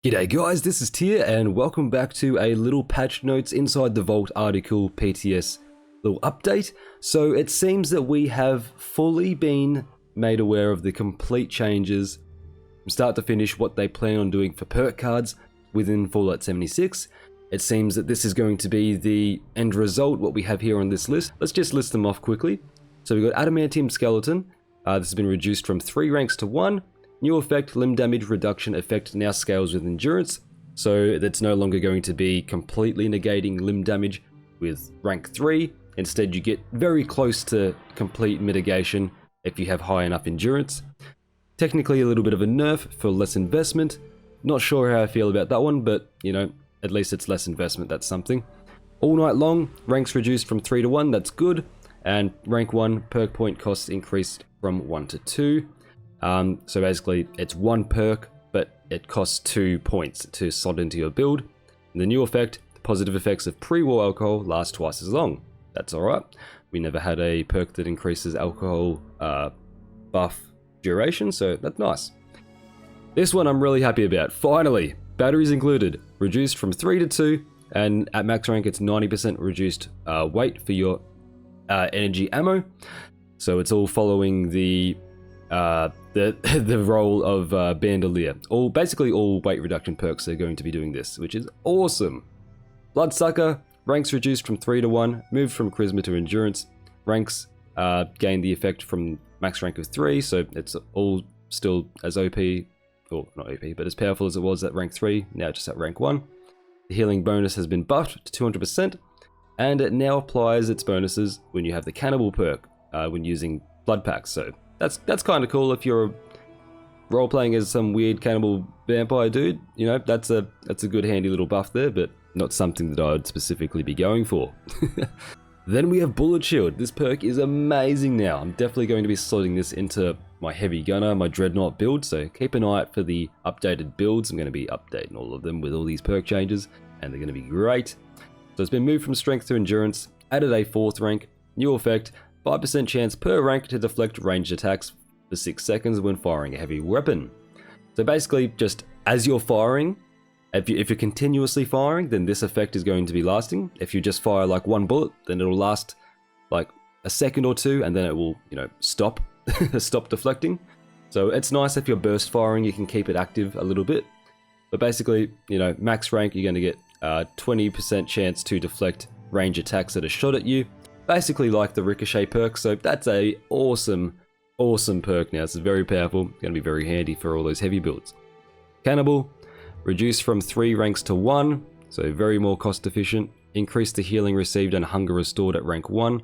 G'day guys, this is Tier and welcome back to a little patch notes inside the Vault article PTS little update. So it seems that we have fully been made aware of the complete changes from start to finish, what they plan on doing for perk cards within Fallout 76. It seems that this is going to be the end result, what we have here on this list. Let's just list them off quickly. So we've got Adamantium Skeleton. This has been reduced from 3 ranks to 1. New effect, limb damage reduction effect now scales with endurance, so that's no longer going to be completely negating limb damage with rank 3. Instead, you get very close to complete mitigation if you have high enough endurance. Technically a little bit of a nerf for less investment. Not sure how I feel about that one, but you know, at least it's less investment, that's something. All night long, ranks reduced from 3 to 1, that's good. And rank 1 perk point costs increased from 1 to 2. So basically it's 1 perk, but it costs 2 points to slot into your build. And the new effect, the positive effects of pre-war alcohol last twice as long. That's alright. We never had a perk that increases alcohol buff duration, so that's nice. This one I'm really happy about. Finally, batteries included. Reduced from 3 to 2, and at max rank it's 90% reduced weight for your energy ammo. So it's all following the role of Bandolier. Basically all weight reduction perks are going to be doing this, which is awesome. Bloodsucker, ranks reduced from 3 to 1, moved from Charisma to Endurance. Ranks gain the effect from max rank of 3, so it's all still as OP, or not OP, but as powerful as it was at rank 3, now just at rank 1. The healing bonus has been buffed to 200%, and it now applies its bonuses when you have the Cannibal perk, when using blood packs, so that's kind of cool if you're role-playing as some weird cannibal vampire dude. You know, that's a good handy little buff there, but not something that I would specifically be going for. Then we have Bullet Shield. This perk is amazing now. I'm definitely going to be slotting this into my Heavy Gunner, my Dreadnought build, so keep an eye out for the updated builds. I'm going to be updating all of them with all these perk changes, and they're going to be great. So it's been moved from Strength to Endurance, added a 4th rank, new effect, 5% chance per rank to deflect ranged attacks for 6 seconds when firing a heavy weapon. So basically, just as you're firing, if you're continuously firing, then this effect is going to be lasting. If you just fire like 1 bullet, then it'll last like a second or 2, and then it will, you know, stop deflecting. So it's nice if you're burst firing, you can keep it active a little bit. But basically, you know, max rank, you're going to get 20% chance to deflect range attacks that are shot at you. Basically like the Ricochet perk, so that's a awesome perk now. It's very powerful, going to be very handy for all those heavy builds. Cannibal, reduced from 3 ranks to 1, so very more cost efficient. Increase the healing received and hunger restored at rank 1.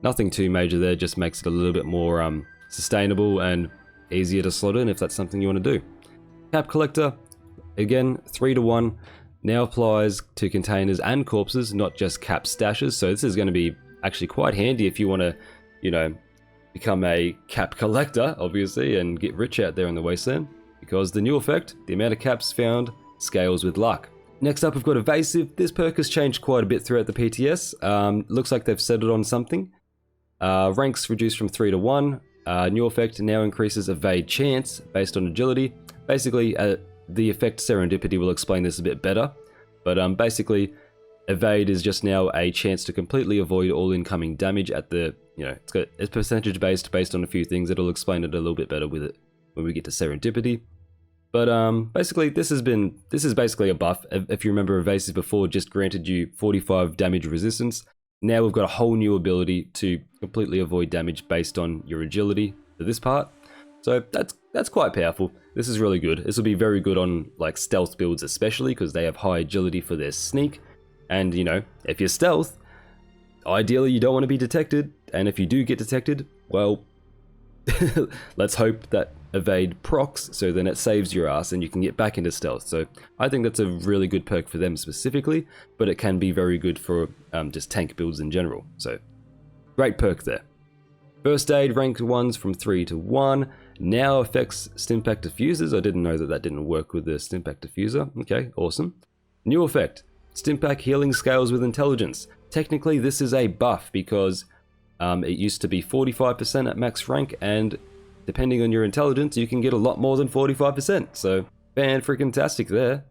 Nothing too major there, just makes it a little bit more sustainable and easier to slot in if that's something you want to do. Cap Collector, again 3 to 1, now applies to containers and corpses, not just cap stashes, so this is going to be actually quite handy if you want to, you know, become a cap collector, obviously, and get rich out there in the wasteland, because the new effect, the amount of caps found, scales with luck. Next up, we've got Evasive. This perk has changed quite a bit throughout the PTS. Looks like they've settled on something. Ranks reduced from 3 to 1. New effect now increases evade chance based on agility. Basically, the effect Serendipity will explain this a bit better, but basically, evade is just now a chance to completely avoid all incoming damage at the, you know, it's percentage based on a few things. It'll explain it a little bit better with it when we get to Serendipity. But basically this is basically a buff. If you remember, Evasive before just granted you 45 damage resistance. Now we've got a whole new ability to completely avoid damage based on your agility for this part. So that's quite powerful. This is really good. This will be very good on like stealth builds especially, because they have high agility for their sneak. And, you know, if you're stealth, ideally you don't want to be detected. And if you do get detected, well, let's hope that evade procs, so then it saves your ass and you can get back into stealth. So I think that's a really good perk for them specifically, but it can be very good for just tank builds in general. So great perk there. First aid, rank 1s from 3 to 1. Now affects Stimpack diffusers. I didn't know that didn't work with the Stimpack diffuser. Okay, awesome. New effect. Stimpack healing scales with intelligence. Technically this is a buff because it used to be 45% at max rank, and depending on your intelligence you can get a lot more than 45%, so Fan-freaking-tastic there.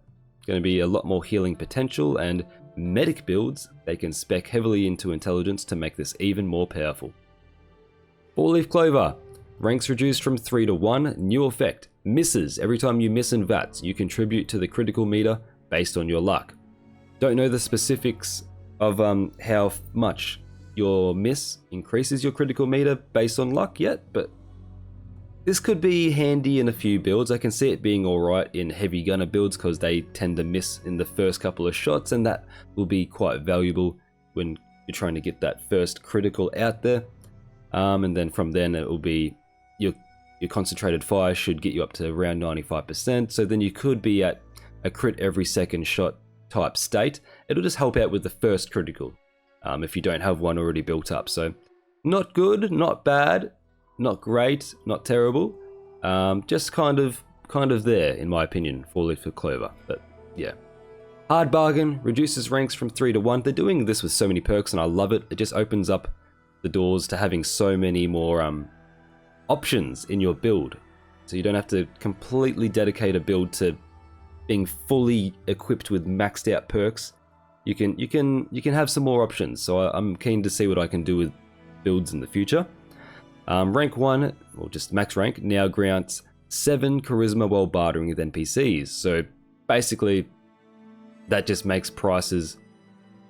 Going to be a lot more healing potential, and medic builds, they can spec heavily into intelligence to make this even more powerful. 4-leaf clover. Ranks reduced from 3 to 1. New effect. Misses. Every time you miss in VATS, you contribute to the critical meter based on your luck. Don't know the specifics of how much your miss increases your critical meter based on luck yet, but this could be handy in a few builds. I can see it being alright in heavy gunner builds because they tend to miss in the first couple of shots, and that will be quite valuable when you're trying to get that first critical out there. And then from then it will be your concentrated fire should get you up to around 95%, so then you could be at a crit every second shot type state. It'll just help out with the first critical if you don't have one already built up. So not good, not bad, not great, not terrible, just kind of there in my opinion. 4-leaf clover, but yeah. Hard bargain reduces ranks from 3 to 1. They're doing this with so many perks and I love it. It just opens up the doors to having so many more options in your build, so you don't have to completely dedicate a build to being fully equipped with maxed out perks. You can have some more options, so I'm keen to see what I can do with builds in the future. Rank 1, or just max rank, now grants 7 charisma while bartering with NPCs, so basically that just makes prices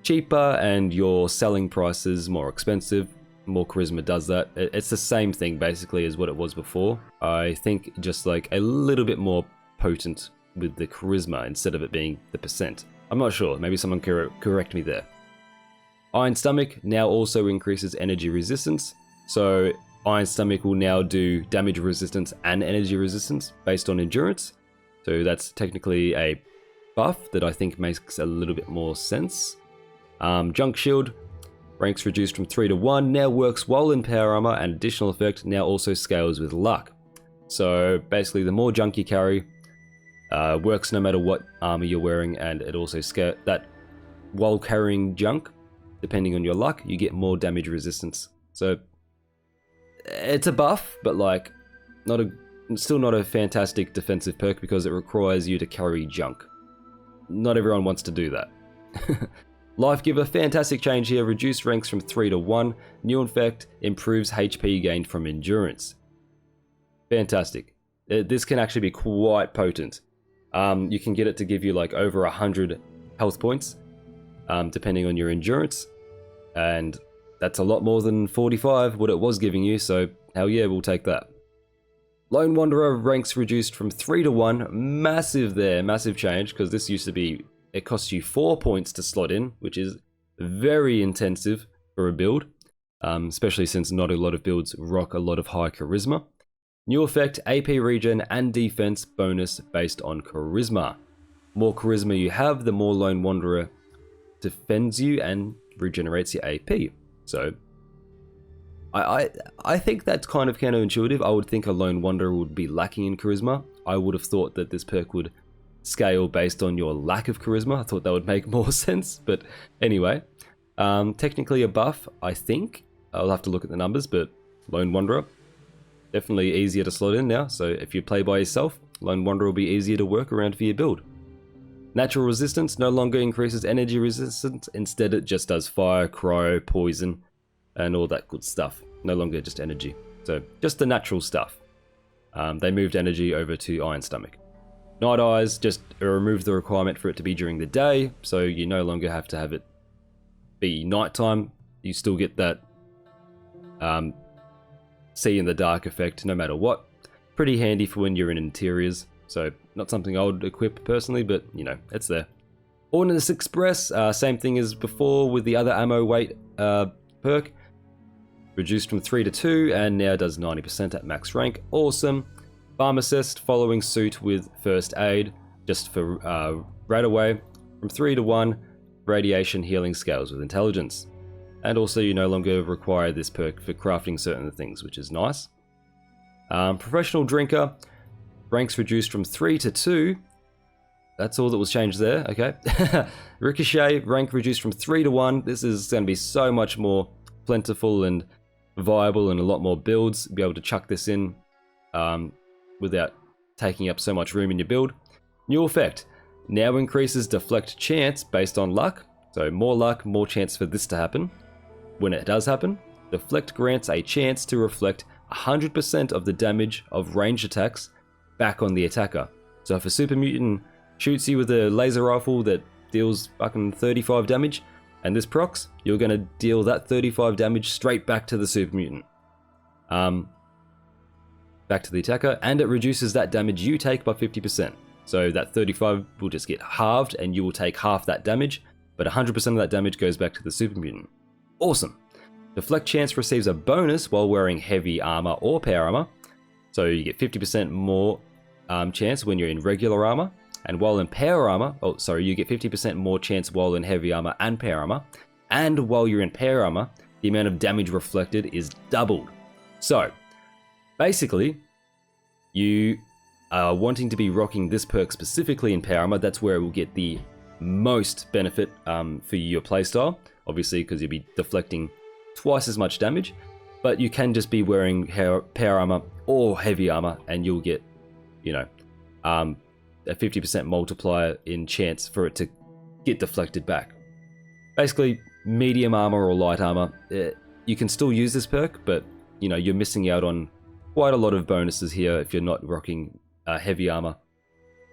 cheaper and your selling prices more expensive. More charisma does that. It's the same thing basically as what it was before. I think just like a little bit more potent with the charisma instead of it being the percent. I'm not sure, maybe someone correct me there. Iron Stomach now also increases energy resistance, so Iron Stomach will now do damage resistance and energy resistance based on endurance, so that's technically a buff that I think makes a little bit more sense. Junk Shield, ranks reduced from 3 to 1, now works while in power armor, and additional effect now also scales with luck. So basically the more junk you carry, works no matter what armor you're wearing, and it also scales that while carrying junk, depending on your luck, you get more damage resistance. So it's a buff, but like still not a fantastic defensive perk because it requires you to carry junk. Not everyone wants to do that. Life Giver, fantastic change here, reduced ranks from 3 to 1, new effect, improves HP gained from endurance. Fantastic. This can actually be quite potent. You can get it to give you like over 100 health points, depending on your endurance, and that's a lot more than 45, what it was giving you, so hell yeah, we'll take that. Lone Wanderer, ranks reduced from 3 to 1, massive there, massive change, because this used to be, it costs you 4 points to slot in, which is very intensive for a build, especially since not a lot of builds rock a lot of high charisma. New effect, AP regen and defense bonus based on charisma. More charisma you have, the more Lone Wanderer defends you and regenerates your AP. So I think that's kind of counterintuitive. I would think a Lone Wanderer would be lacking in charisma. I would have thought that this perk would scale based on your lack of charisma. I thought that would make more sense, but anyway. Technically a buff, I think. I'll have to look at the numbers, but Lone Wanderer, definitely easier to slot in now, so if you play by yourself, Lone Wanderer will be easier to work around for your build. Natural resistance no longer increases energy resistance, instead it just does fire, cryo, poison, and all that good stuff. No longer just energy. So just the natural stuff. They moved energy over to Iron Stomach. Night Eyes just removed the requirement for it to be during the day, so you no longer have to have it be nighttime. You still get that see in the dark effect no matter what. Pretty handy for when you're in interiors, so not something I would equip personally, but you know, it's there. Ordnance Express, same thing as before with the other ammo weight perk. Reduced from 3 to 2 and now does 90% at max rank. Awesome. Pharmacist following suit with first aid, just for right away. From 3 to 1, radiation healing scales with intelligence. And also you no longer require this perk for crafting certain things, which is nice. Professional Drinker, ranks reduced from 3 to 2. That's all that was changed there, okay. Ricochet, rank reduced from 3 to 1. This is going to be so much more plentiful and viable and a lot more builds. Be able to chuck this in without taking up so much room in your build. New effect. Now increases deflect chance based on luck. So more luck, more chance for this to happen. When it does happen, deflect grants a chance to reflect 100% of the damage of ranged attacks back on the attacker. So if a super mutant shoots you with a laser rifle that deals fucking 35 damage, and this procs, you're going to deal that 35 damage straight back to the super mutant. Back to the attacker, and it reduces that damage you take by 50%. So that 35 will just get halved, and you will take half that damage, but 100% of that damage goes back to the super mutant. Awesome. Deflect chance receives a bonus while wearing heavy armor or power armor. So you get 50% more chance when you're in regular armor. And while in power armor, you get 50% more chance while in heavy armor and power armor. And while you're in power armor, the amount of damage reflected is doubled. So, basically, you are wanting to be rocking this perk specifically in power armor. That's where it will get the most benefit for your playstyle. Obviously, because you'll be deflecting twice as much damage. But you can just be wearing power armor or heavy armor, and you'll get, a 50% multiplier in chance for it to get deflected back. Basically, medium armor or light armor, you can still use this perk, but you're missing out on quite a lot of bonuses here if you're not rocking heavy armor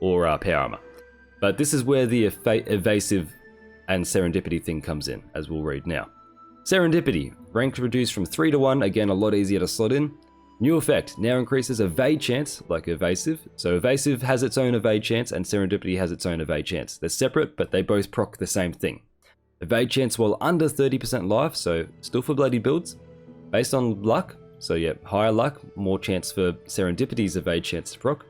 or power armor. But this is where the evasive and serendipity thing comes in, as we'll read now. Serendipity, rank reduced from 3 to 1, again a lot easier to slot in. New effect, now increases evade chance, like evasive. So evasive has its own evade chance and serendipity has its own evade chance. They're separate, but they both proc the same thing. Evade chance while under 30% life, so still for bloody builds. Based on luck, so yeah, higher luck, more chance for serendipity's evade chance to proc.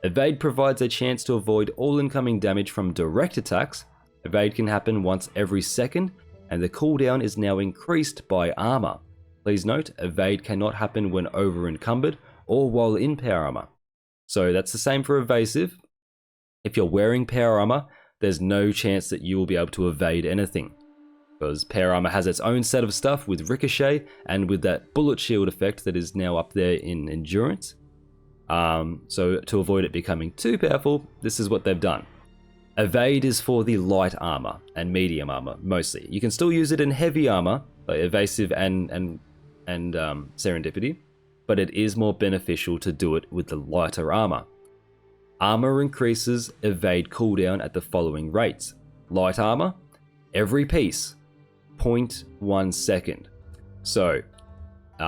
Evade provides a chance to avoid all incoming damage from direct attacks. Evade can happen once every second, and the cooldown is now increased by armor. Please note, evade cannot happen when over encumbered or while in power armor. So that's the same for evasive. If you're wearing power armor, there's no chance that you will be able to evade anything, because power armor has its own set of stuff with Ricochet and with that bullet shield effect that is now up there in endurance. So to avoid it becoming too powerful, this is what they've done. Evade is for the light armor and medium armor mostly. You can still use it in heavy armor, like evasive and serendipity, but it is more beneficial to do it with the lighter armor. Armor increases evade cooldown at the following rates. Light armor, every piece, 0.1 second. So,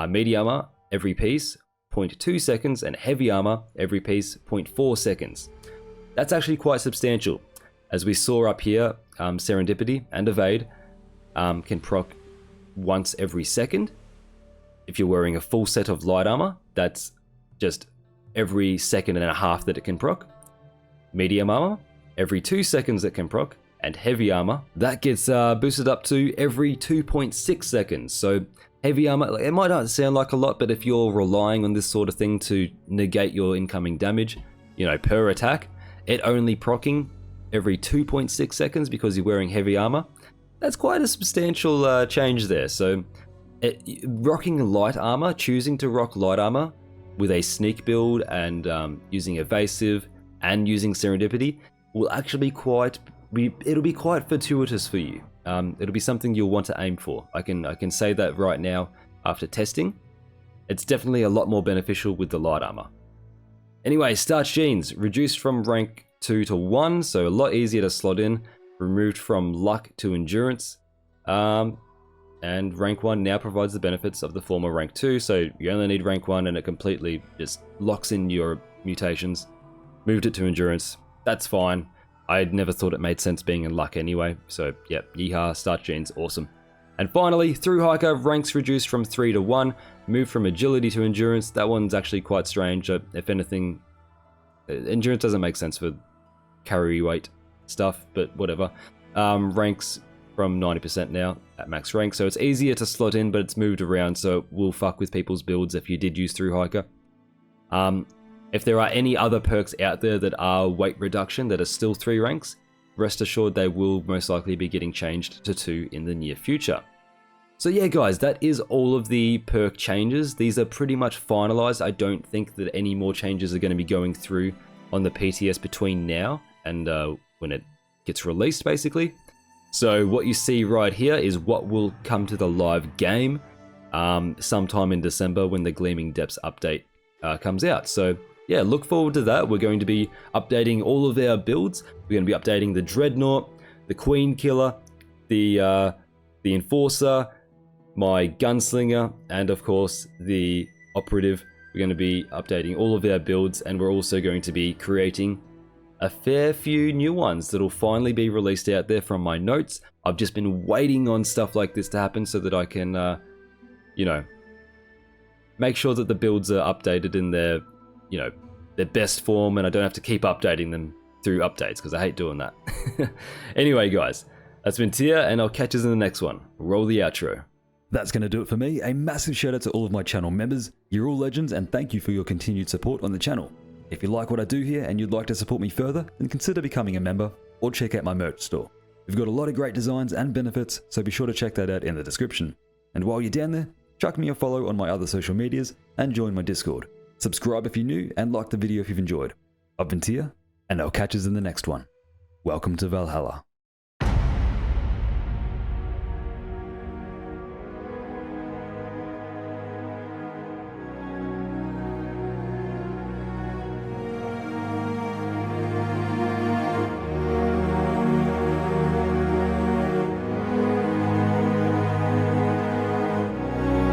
medium armor, every piece, 0.2 seconds, and heavy armor, every piece, 0.4 seconds. That's actually quite substantial. As we saw up here, serendipity and evade can proc once every second. If you're wearing a full set of light armor, that's just every second and a half that it can proc. Medium armor, every 2 seconds it can proc. And heavy armor, that gets boosted up to every 2.6 seconds. So heavy armor, it might not sound like a lot, but if you're relying on this sort of thing to negate your incoming damage, per attack, it only proccing every 2.6 seconds because you're wearing heavy armor, that's quite a substantial change there. So rocking light armor, choosing to rock light armor with a sneak build and using evasive and using serendipity will actually it'll be quite fortuitous for you. It'll be something you'll want to aim for. I can say that right now after testing. It's definitely a lot more beneficial with the light armor. Anyway, starch genes reduced from rank 2 to 1, so a lot easier to slot in. Removed from luck to endurance. And rank 1 now provides the benefits of the former rank 2, so you only need rank 1 and it completely just locks in your mutations. Moved it to endurance, that's fine. I never thought it made sense being in luck anyway, so yeah, yeehaw, start genes, awesome. And finally, through hiker, ranks reduced from 3 to 1, moved from agility to endurance. That one's actually quite strange. If anything, endurance doesn't make sense for carry weight stuff, but whatever. Ranks from 90% now at max rank, so it's easier to slot in, but it's moved around, so it will fuck with people's builds if you did use through hiker. If there are any other perks out there that are weight reduction that are still 3 ranks, rest assured they will most likely be getting changed to 2 in the near future. So yeah guys, that is all of the perk changes. These are pretty much finalized. I don't think that any more changes are going to be going through on the PTS between now and when it gets released, basically. So what you see right here is what will come to the live game sometime in December when the Gleaming Depths update comes out. So yeah, look forward to that. We're going to be updating all of our builds. We're going to be updating the Dreadnought, the Queen Killer, the Enforcer, my Gunslinger, and of course the Operative. We're going to be updating all of our builds, and we're also going to be creating a fair few new ones that'll finally be released out there from my notes. I've just been waiting on stuff like this to happen so that I can, you know, make sure that the builds are updated in their, you know, their best form, and I don't have to keep updating them through updates because I hate doing that. Anyway, guys, that's been Tia, and I'll catch us in the next one. Roll the outro. That's going to do it for me. A massive shout out to all of my channel members. You're all legends, and thank you for your continued support on the channel. If you like what I do here and you'd like to support me further, then consider becoming a member or check out my merch store. We've got a lot of great designs and benefits, so be sure to check that out in the description. And while you're down there, chuck me a follow on my other social medias and join my Discord. Subscribe if you're new and like the video if you've enjoyed. I've been Tia, and I'll catch us in the next one. Welcome to Valhalla.